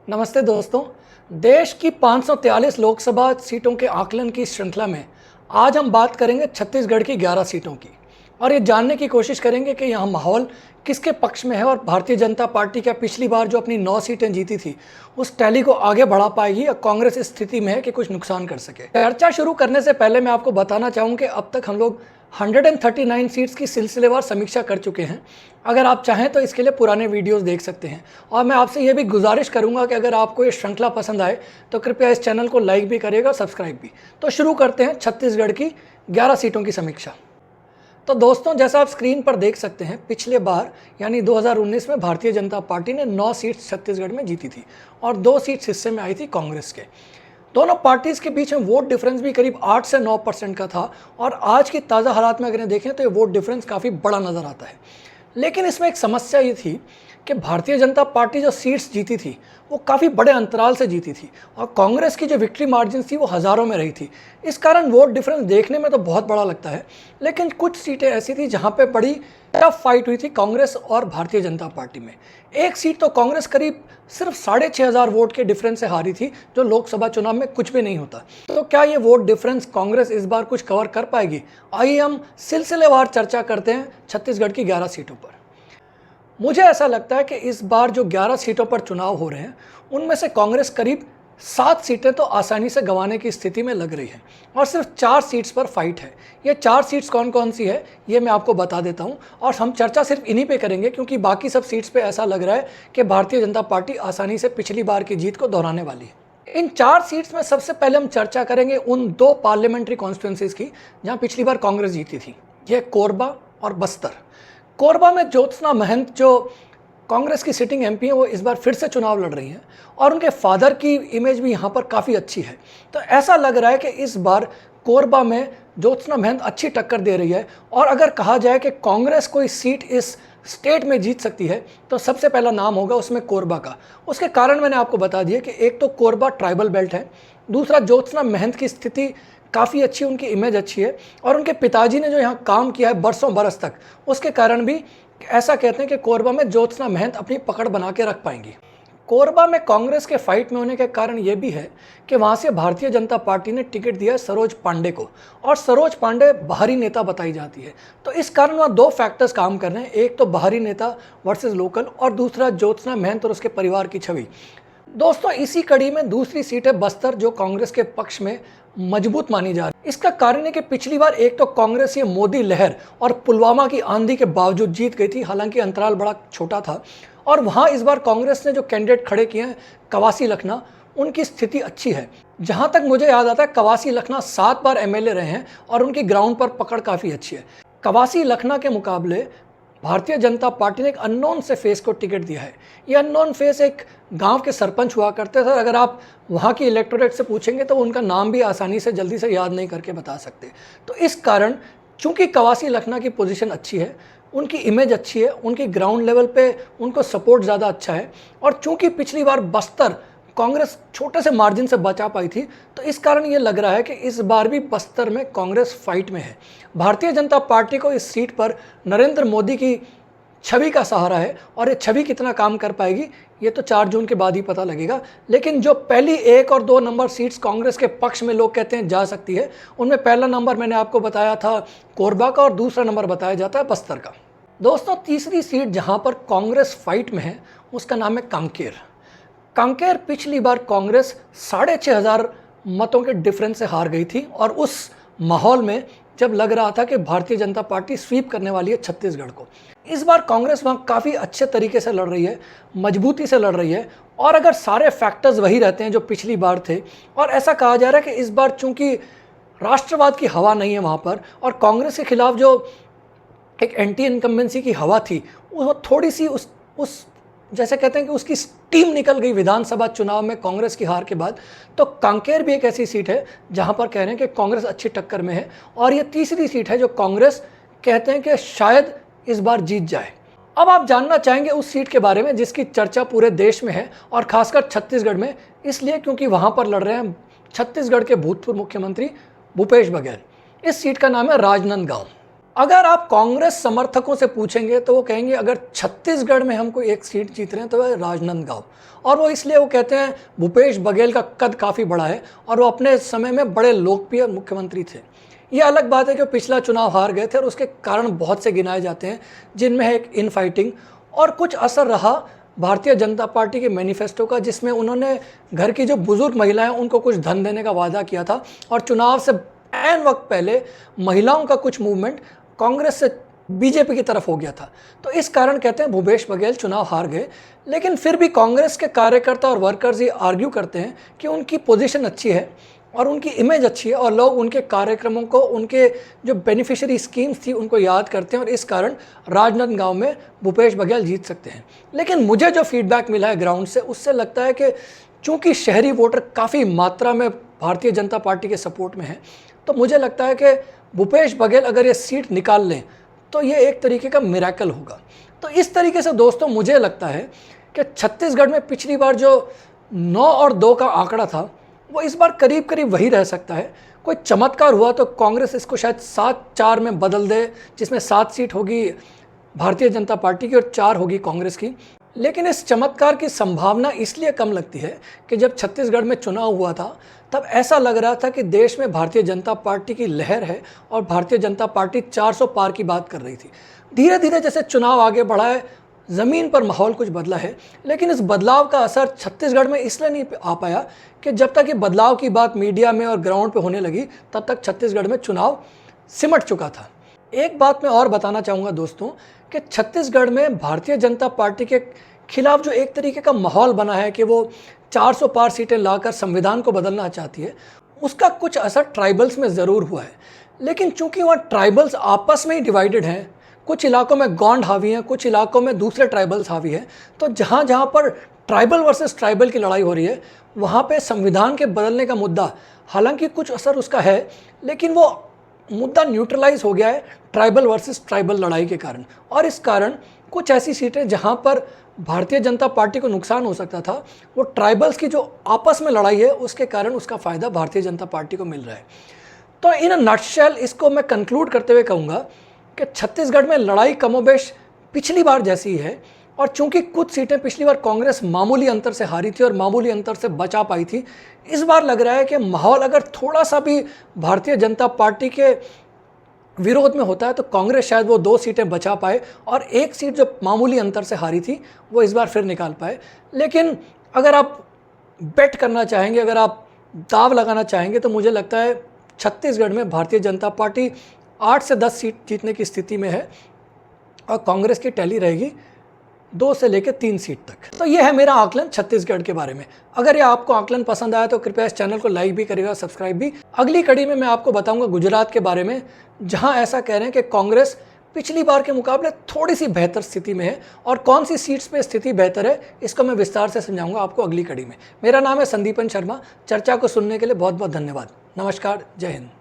नमस्ते दोस्तों। देश की 543 लोकसभा सीटों के आकलन की श्रृंखला में आज हम बात करेंगे छत्तीसगढ़ की 11 सीटों की और ये जानने की कोशिश करेंगे कि यहाँ माहौल किसके पक्ष में है और भारतीय जनता पार्टी क्या पिछली बार जो अपनी 9 सीटें जीती थी उस टैली को आगे बढ़ा पाएगी या कांग्रेस इस स्थिति में है कि कुछ नुकसान कर सके। चर्चा शुरू करने से पहले मैं आपको बताना चाहूँ कि अब तक हम लोग 139 सीट्स की सिलसिलेवार समीक्षा कर चुके हैं। अगर आप चाहें तो इसके लिए पुराने वीडियोस देख सकते हैं और मैं आपसे ये भी गुजारिश करूंगा कि अगर आपको ये श्रृंखला पसंद आए तो कृपया इस चैनल को लाइक भी करिएगा और सब्सक्राइब भी। तो शुरू करते हैं छत्तीसगढ़ की 11 सीटों की समीक्षा। तो दोस्तों, जैसा आप स्क्रीन पर देख सकते हैं, पिछले बार यानी 2019 में भारतीय जनता पार्टी ने 9 सीट्स छत्तीसगढ़ में जीती थी और 2 सीट्स हिस्से में आई थी कांग्रेस के। दोनों पार्टीज़ के बीच में वोट डिफरेंस भी करीब 8 से 9% का था और आज की ताज़ा हालात में अगर देखें तो ये वोट डिफरेंस काफ़ी बड़ा नज़र आता है। लेकिन इसमें एक समस्या ये थी कि भारतीय जनता पार्टी जो सीट्स जीती थी वो काफ़ी बड़े अंतराल से जीती थी और कांग्रेस की जो विक्ट्री मार्जिन थी वो हज़ारों में रही थी। इस कारण वोट डिफरेंस देखने में तो बहुत बड़ा लगता है, लेकिन कुछ सीटें ऐसी थी जहाँ पे बड़ी टफ फाइट हुई थी कांग्रेस और भारतीय जनता पार्टी में। एक सीट तो कांग्रेस करीब सिर्फ 6,500 वोट के डिफरेंस से हारी थी, जो लोकसभा चुनाव में कुछ भी नहीं होता। तो क्या ये वोट डिफरेंस कांग्रेस इस बार कुछ कवर कर पाएगी? आइए हम सिलसिलेवार चर्चा करते हैं छत्तीसगढ़ की 11 सीटों पर। मुझे ऐसा लगता है कि इस बार जो 11 सीटों पर चुनाव हो रहे हैं उनमें से कांग्रेस करीब 7 सीटें तो आसानी से गंवाने की स्थिति में लग रही है और सिर्फ 4 सीट्स पर फाइट है। ये 4 सीट्स कौन कौन सी है ये मैं आपको बता देता हूँ और हम चर्चा सिर्फ इन्हीं पे करेंगे क्योंकि बाकी सब सीट्स पे ऐसा लग रहा है कि भारतीय जनता पार्टी आसानी से पिछली बार की जीत को दोहराने वाली है। इन 4 सीट्स में सबसे पहले हम चर्चा करेंगे उन 2 पार्लियामेंट्री कॉन्स्टिट्यूंसीज की जहाँ पिछली बार कांग्रेस जीती थी। ये कोरबा और बस्तर। कोरबा में ज्योत्सना महंत जो कांग्रेस की सिटिंग एमपी हैं वो इस बार फिर से चुनाव लड़ रही हैं और उनके फादर की इमेज भी यहाँ पर काफ़ी अच्छी है। तो ऐसा लग रहा है कि इस बार कोरबा में ज्योत्सना महंत अच्छी टक्कर दे रही है और अगर कहा जाए कि कांग्रेस कोई सीट इस स्टेट में जीत सकती है तो सबसे पहला नाम होगा उसमें कोरबा का। उसके कारण मैंने आपको बता दिया कि एक तो कोरबा ट्राइबल बेल्ट है, दूसरा ज्योत्सना महंत की स्थिति काफ़ी अच्छी, उनकी इमेज अच्छी है और उनके पिताजी ने जो यहाँ काम किया है बरसों बरस तक, उसके कारण भी ऐसा कहते हैं कि कोरबा में ज्योत्सना महंत अपनी पकड़ बना के रख पाएंगी। कोरबा में कांग्रेस के फाइट में होने के कारण ये भी है कि वहाँ से भारतीय जनता पार्टी ने टिकट दिया है सरोज पांडे को और सरोज पांडे बाहरी नेता बताई जाती है। तो इस कारण वहाँ 2 फैक्टर्स काम कर रहे हैं, एक तो बाहरी नेता वर्सेस लोकल और दूसरा ज्योत्सना महंत और उसके परिवार की छवि। दोस्तों, इसी कड़ी में दूसरी सीट है बस्तर जो कांग्रेस के पक्ष में मजबूत मानी जा रही है। इसका कारण है कि पिछली बार एक तो कांग्रेस ये मोदी लहर और पुलवामा की आंधी के बावजूद जीत गई थी, हालांकि अंतराल बड़ा छोटा था और वहाँ इस बार कांग्रेस ने जो कैंडिडेट खड़े किए हैं कवासी लखना, उनकी स्थिति अच्छी है। जहाँ तक मुझे याद आता है कवासी लखना 7 बार एमएलए रहे हैं और उनकी ग्राउंड पर पकड़ काफ़ी अच्छी है। कवासी लखना के मुकाबले भारतीय जनता पार्टी ने एक अननोन से फेस को टिकट दिया है। ये अननोन फेस एक गांव के सरपंच हुआ करते थे। अगर आप वहाँ की इलेक्टोरेट से पूछेंगे तो उनका नाम भी आसानी से जल्दी से याद नहीं करके बता सकते। तो इस कारण चूंकि कवासी लखना की पोजीशन अच्छी है, उनकी इमेज अच्छी है, उनकी ग्राउंड लेवल पे उनको सपोर्ट ज़्यादा अच्छा है और चूंकि पिछली बार बस्तर कांग्रेस छोटे से मार्जिन से बचा पाई थी, तो इस कारण ये लग रहा है कि इस बार भी बस्तर में कांग्रेस फाइट में है। भारतीय जनता पार्टी को इस सीट पर नरेंद्र मोदी की छवि का सहारा है और ये छवि कितना काम कर पाएगी ये तो 4 जून के बाद ही पता लगेगा। लेकिन जो पहली 1 और 2 नंबर सीट्स कांग्रेस के पक्ष में लोग कहते हैं जा सकती है, उनमें पहला नंबर मैंने आपको बताया था कोरबा का और दूसरा नंबर बताया जाता है बस्तर का। दोस्तों, तीसरी सीट जहाँ पर कांग्रेस फाइट में है उसका नाम है कांकेर। कांकेर पिछली बार कांग्रेस 6,500 मतों के डिफरेंस से हार गई थी और उस माहौल में जब लग रहा था कि भारतीय जनता पार्टी स्वीप करने वाली है छत्तीसगढ़ को, इस बार कांग्रेस वहाँ काफ़ी अच्छे तरीके से लड़ रही है, मजबूती से लड़ रही है और अगर सारे फैक्टर्स वही रहते हैं जो पिछली बार थे और ऐसा कहा जा रहा है कि इस बार चूंकि राष्ट्रवाद की हवा नहीं है वहाँ पर और कांग्रेस के खिलाफ जो एक एंटी इनकम्बेंसी की हवा थी वो थोड़ी सी उस जैसे कहते हैं कि उसकी स्टीम निकल गई विधानसभा चुनाव में कांग्रेस की हार के बाद। तो कांकेर भी एक ऐसी सीट है जहां पर कह रहे हैं कि कांग्रेस अच्छी टक्कर में है और ये तीसरी सीट है जो कांग्रेस कहते हैं कि शायद इस बार जीत जाए। अब आप जानना चाहेंगे उस सीट के बारे में जिसकी चर्चा पूरे देश में है और खासकर छत्तीसगढ़ में, इसलिए क्योंकि वहां पर लड़ रहे हैं छत्तीसगढ़ के भूतपूर्व मुख्यमंत्री भूपेश बघेल। इस सीट का नाम है राजनांदगांव। अगर आप कांग्रेस समर्थकों से पूछेंगे तो वो कहेंगे अगर छत्तीसगढ़ में हम कोई एक सीट जीत रहे हैं तो वह राजनांदगांव, और वो इसलिए वो कहते हैं भूपेश बघेल का कद काफ़ी बड़ा है और वो अपने समय में बड़े लोकप्रिय मुख्यमंत्री थे। ये अलग बात है कि वो पिछला चुनाव हार गए थे और उसके कारण बहुत से गिनाए जाते हैं, जिनमें है एक इनफाइटिंग और कुछ असर रहा भारतीय जनता पार्टी के मैनिफेस्टो का, जिसमें उन्होंने घर की जो बुजुर्ग महिलाएं उनको कुछ धन देने का वादा किया था और चुनाव से ऐन वक्त पहले महिलाओं का कुछ मूवमेंट कांग्रेस से बीजेपी की तरफ हो गया था। तो इस कारण कहते हैं भूपेश बघेल चुनाव हार गए। लेकिन फिर भी कांग्रेस के कार्यकर्ता और वर्कर्स ये आर्ग्यू करते हैं कि उनकी पोजीशन अच्छी है और उनकी इमेज अच्छी है और लोग उनके कार्यक्रमों को, उनके जो बेनिफिशियरी स्कीम्स थी उनको याद करते हैं और इस कारण राजनांदगांव में भूपेश बघेल जीत सकते हैं। लेकिन मुझे जो फीडबैक मिला है ग्राउंड से, उससे लगता है कि चूँकि शहरी वोटर काफ़ी मात्रा में भारतीय जनता पार्टी के सपोर्ट में है, तो मुझे लगता है कि भूपेश बघेल अगर ये सीट निकाल लें तो ये एक तरीके का मिरेकल होगा। तो इस तरीके से दोस्तों मुझे लगता है कि छत्तीसगढ़ में पिछली बार जो 9 और 2 का आंकड़ा था वो इस बार करीब करीब वही रह सकता है। कोई चमत्कार हुआ तो कांग्रेस इसको शायद 7-4 में बदल दे, जिसमें 7 सीट होगी भारतीय जनता पार्टी की और 4 होगी कांग्रेस की। लेकिन इस चमत्कार की संभावना इसलिए कम लगती है कि जब छत्तीसगढ़ में चुनाव हुआ था तब ऐसा लग रहा था कि देश में भारतीय जनता पार्टी की लहर है और भारतीय जनता पार्टी 400 पार की बात कर रही थी। धीरे धीरे जैसे चुनाव आगे बढ़ा है, ज़मीन पर माहौल कुछ बदला है, लेकिन इस बदलाव का असर छत्तीसगढ़ में इसलिए नहीं आ पाया कि जब तक ये बदलाव की बात मीडिया में और ग्राउंड पे होने लगी तब तक छत्तीसगढ़ में चुनाव सिमट चुका था। एक बात मैं और बताना चाहूँगा दोस्तों कि छत्तीसगढ़ में भारतीय जनता पार्टी के खिलाफ जो एक तरीके का माहौल बना है कि वो 400 पार सीटें लाकर संविधान को बदलना चाहती है, उसका कुछ असर ट्राइबल्स में ज़रूर हुआ है। लेकिन चूंकि वहाँ ट्राइबल्स आपस में ही डिवाइडेड हैं, कुछ इलाकों में गौंड हावी हैं, कुछ इलाकों में दूसरे ट्राइबल्स हावी हैं, तो जहाँ जहाँ पर ट्राइबल वर्सेस ट्राइबल की लड़ाई हो रही है वहाँ पे संविधान के बदलने का मुद्दा, हालांकि कुछ असर उसका है, लेकिन वो मुद्दा न्यूट्रलाइज हो गया है ट्राइबल वर्सेस ट्राइबल लड़ाई के कारण। और इस कारण कुछ ऐसी सीटें जहाँ पर भारतीय जनता पार्टी को नुकसान हो सकता था, वो ट्राइबल्स की जो आपस में लड़ाई है उसके कारण उसका फ़ायदा भारतीय जनता पार्टी को मिल रहा है। तो इन अ नटशेल इसको मैं कंक्लूड करते हुए कहूँगा कि छत्तीसगढ़ में लड़ाई कमोबेश पिछली बार जैसी है, और चूंकि कुछ सीटें पिछली बार कांग्रेस मामूली अंतर से हारी थी और मामूली अंतर से बचा पाई थी, इस बार लग रहा है कि माहौल अगर थोड़ा सा भी भारतीय जनता पार्टी के विरोध में होता है तो कांग्रेस शायद वो 2 सीटें बचा पाए और एक सीट जो मामूली अंतर से हारी थी वो इस बार फिर निकाल पाए। लेकिन अगर आप बेट करना चाहेंगे, अगर आप दाव लगाना चाहेंगे, तो मुझे लगता है छत्तीसगढ़ में भारतीय जनता पार्टी 8 से 10 सीट जीतने की स्थिति में है और कांग्रेस की टैली रहेगी 2 से लेकर 3 सीट तक। तो ये है मेरा आकलन छत्तीसगढ़ के बारे में। अगर ये आपको आकलन पसंद आया तो कृपया इस चैनल को लाइक भी करिएगा, सब्सक्राइब भी। अगली कड़ी में मैं आपको बताऊंगा गुजरात के बारे में, जहां ऐसा कह रहे हैं कि कांग्रेस पिछली बार के मुकाबले थोड़ी सी बेहतर स्थिति में है, और कौन सी सीट्स पे स्थिति बेहतर है इसको मैं विस्तार से समझाऊंगा आपको अगली कड़ी में। मेरा नाम है संदीपन शर्मा। चर्चा को सुनने के लिए बहुत बहुत धन्यवाद। नमस्कार, जय हिंद।